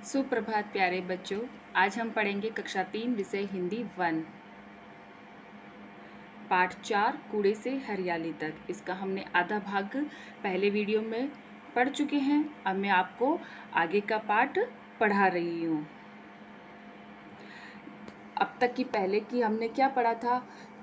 सुप्रभात प्यारे बच्चों। आज हम पढ़ेंगे कक्षा 3 विषय हिंदी 1 पाठ 4 कूड़े से हरियाली तक। इसका हमने आधा भाग पहले वीडियो में पढ़ चुके हैं। अब मैं आपको आगे का पाठ पढ़ा रही हूँ। अब तक की पहले की हमने क्या पढ़ा था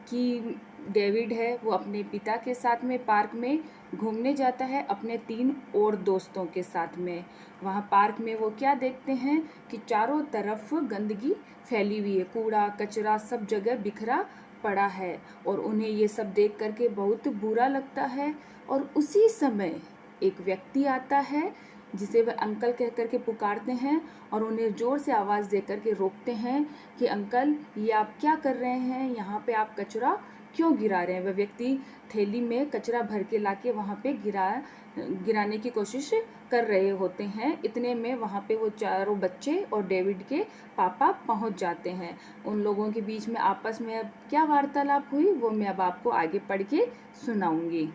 कि डेविड है वो अपने पिता के साथ में पार्क में घूमने जाता है अपने 3 और दोस्तों के साथ में। वहाँ पार्क में वो क्या देखते हैं कि चारों तरफ गंदगी फैली हुई है, कूड़ा कचरा सब जगह बिखरा पड़ा है और उन्हें ये सब देख करके बहुत बुरा लगता है। और उसी समय एक व्यक्ति आता है जिसे वह अंकल कह करके पुकारते हैं और उन्हें ज़ोर से आवाज़ दे करके रोकते हैं कि अंकल ये आप क्या कर रहे हैं, यहाँ पे आप कचरा क्यों गिरा रहे हैं। वह व्यक्ति थैली में कचरा भर के लाके वहाँ पे गिराने की कोशिश कर रहे होते हैं। इतने में वहाँ पे वो चारों बच्चे और डेविड के पापा पहुँच जाते हैं। उन लोगों के बीच में आपस में अब क्या वार्तालाप हुई वो मैं अब आपको आगे पढ़ के सुनाऊंगी।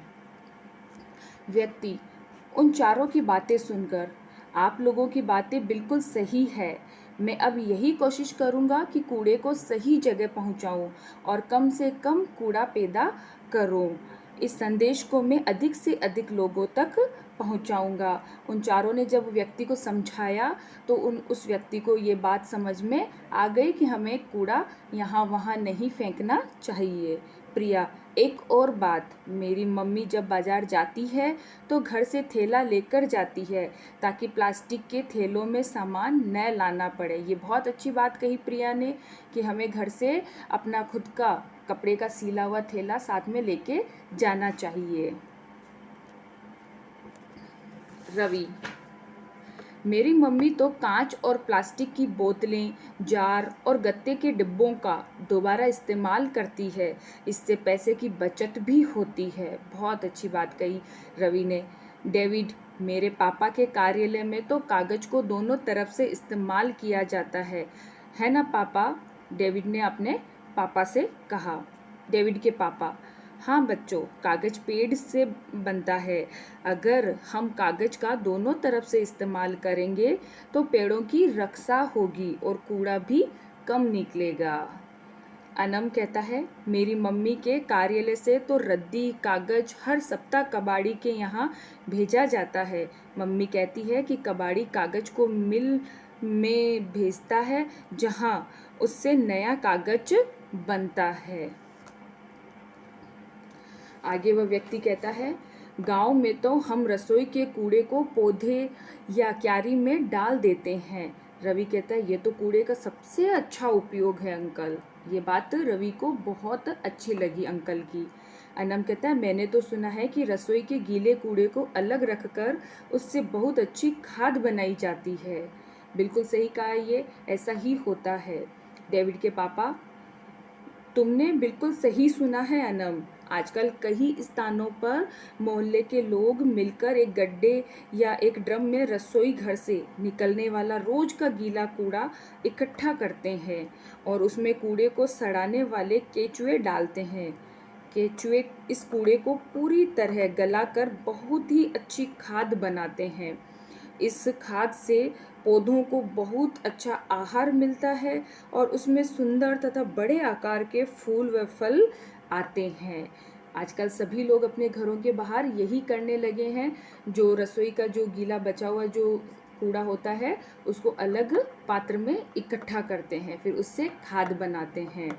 व्यक्ति: उन चारों की बातें सुनकर आप लोगों की बातें बिल्कुल सही है। मैं अब यही कोशिश करूँगा कि कूड़े को सही जगह पहुँचाऊँ और कम से कम कूड़ा पैदा करूँ। इस संदेश को मैं अधिक से अधिक लोगों तक पहुँचाऊँगा। उन चारों ने जब व्यक्ति को समझाया तो उस व्यक्ति को ये बात समझ में आ गई कि हमें कूड़ा यहाँ वहाँ नहीं फेंकना चाहिए। प्रिया: एक और बात, मेरी मम्मी जब बाज़ार जाती है तो घर से थैला लेकर जाती है ताकि प्लास्टिक के थैलों में सामान न लाना पड़े। ये बहुत अच्छी बात कही प्रिया ने कि हमें घर से अपना खुद का कपड़े का सीला हुआ थैला साथ में लेके जाना चाहिए। रवि: मेरी मम्मी तो कांच और प्लास्टिक की बोतलें, जार और गत्ते के डिब्बों का दोबारा इस्तेमाल करती है। इससे पैसे की बचत भी होती है। बहुत अच्छी बात कही रवि ने। डेविड: मेरे पापा के कार्यालय में तो कागज को दोनों तरफ से इस्तेमाल किया जाता है ना पापा? डेविड ने अपने पापा से कहा। डेविड के पापा: हाँ बच्चों, कागज पेड़ से बनता है। अगर हम कागज का दोनों तरफ से इस्तेमाल करेंगे तो पेड़ों की रक्षा होगी और कूड़ा भी कम निकलेगा। अनम कहता है, मेरी मम्मी के कार्यालय से तो रद्दी कागज हर सप्ताह कबाड़ी के यहाँ भेजा जाता है। मम्मी कहती है कि कबाड़ी कागज को मिल में भेजता है जहाँ उससे नया कागज बनता है। आगे वह व्यक्ति कहता है, गांव में तो हम रसोई के कूड़े को पौधे या क्यारी में डाल देते हैं। रवि कहता है, ये तो कूड़े का सबसे अच्छा उपयोग है अंकल। ये बात रवि को बहुत अच्छी लगी अंकल की। अनम कहता है, मैंने तो सुना है कि रसोई के गीले कूड़े को अलग रखकर उससे बहुत अच्छी खाद बनाई जाती है। बिल्कुल सही कहा, ये ऐसा ही होता है। डेविड के पापा: तुमने बिल्कुल सही सुना है अनम। आजकल कई स्थानों पर मोहल्ले के लोग मिलकर एक गड्ढे या एक ड्रम में रसोई घर से निकलने वाला रोज का गीला कूड़ा इकट्ठा करते हैं और उसमें कूड़े को सड़ाने वाले केचुए डालते हैं। केचुए इस कूड़े को पूरी तरह गलाकर बहुत ही अच्छी खाद बनाते हैं। इस खाद से पौधों को बहुत अच्छा आहार मिलता है और उसमें सुंदर तथा बड़े आकार के फूल व फल आते हैं। आजकल सभी लोग अपने घरों के बाहर यही करने लगे हैं। जो रसोई का जो गीला बचा हुआ जो कूड़ा होता है उसको अलग पात्र में इकट्ठा करते हैं, फिर उससे खाद बनाते हैं।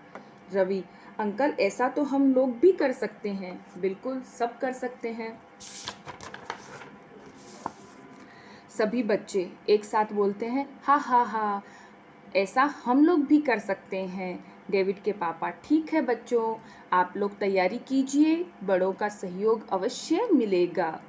रवि: अंकल, ऐसा तो हम लोग भी कर सकते हैं। बिल्कुल, सब कर सकते हैं। सभी बच्चे एक साथ बोलते हैं, हाँ हाँ हाँ, ऐसा हम लोग भी कर सकते हैं। डेविड के पापा: ठीक है बच्चों, आप लोग तैयारी कीजिए, बड़ों का सहयोग अवश्य मिलेगा।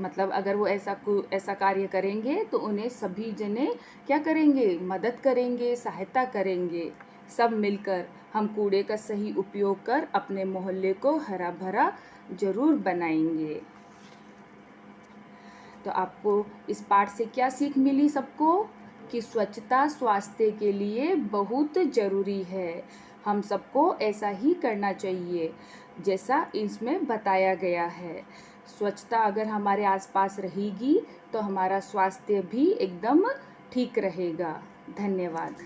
मतलब अगर वो ऐसा कार्य करेंगे तो उन्हें सभी जने क्या करेंगे, मदद करेंगे, सहायता करेंगे। सब मिलकर हम कूड़े का सही उपयोग कर अपने मोहल्ले को हरा भरा जरूर बनाएंगे। तो आपको इस पाठ से क्या सीख मिली सबको? कि स्वच्छता स्वास्थ्य के लिए बहुत ज़रूरी है। हम सबको ऐसा ही करना चाहिए जैसा इसमें बताया गया है। स्वच्छता अगर हमारे आसपास रहेगी तो हमारा स्वास्थ्य भी एकदम ठीक रहेगा। धन्यवाद।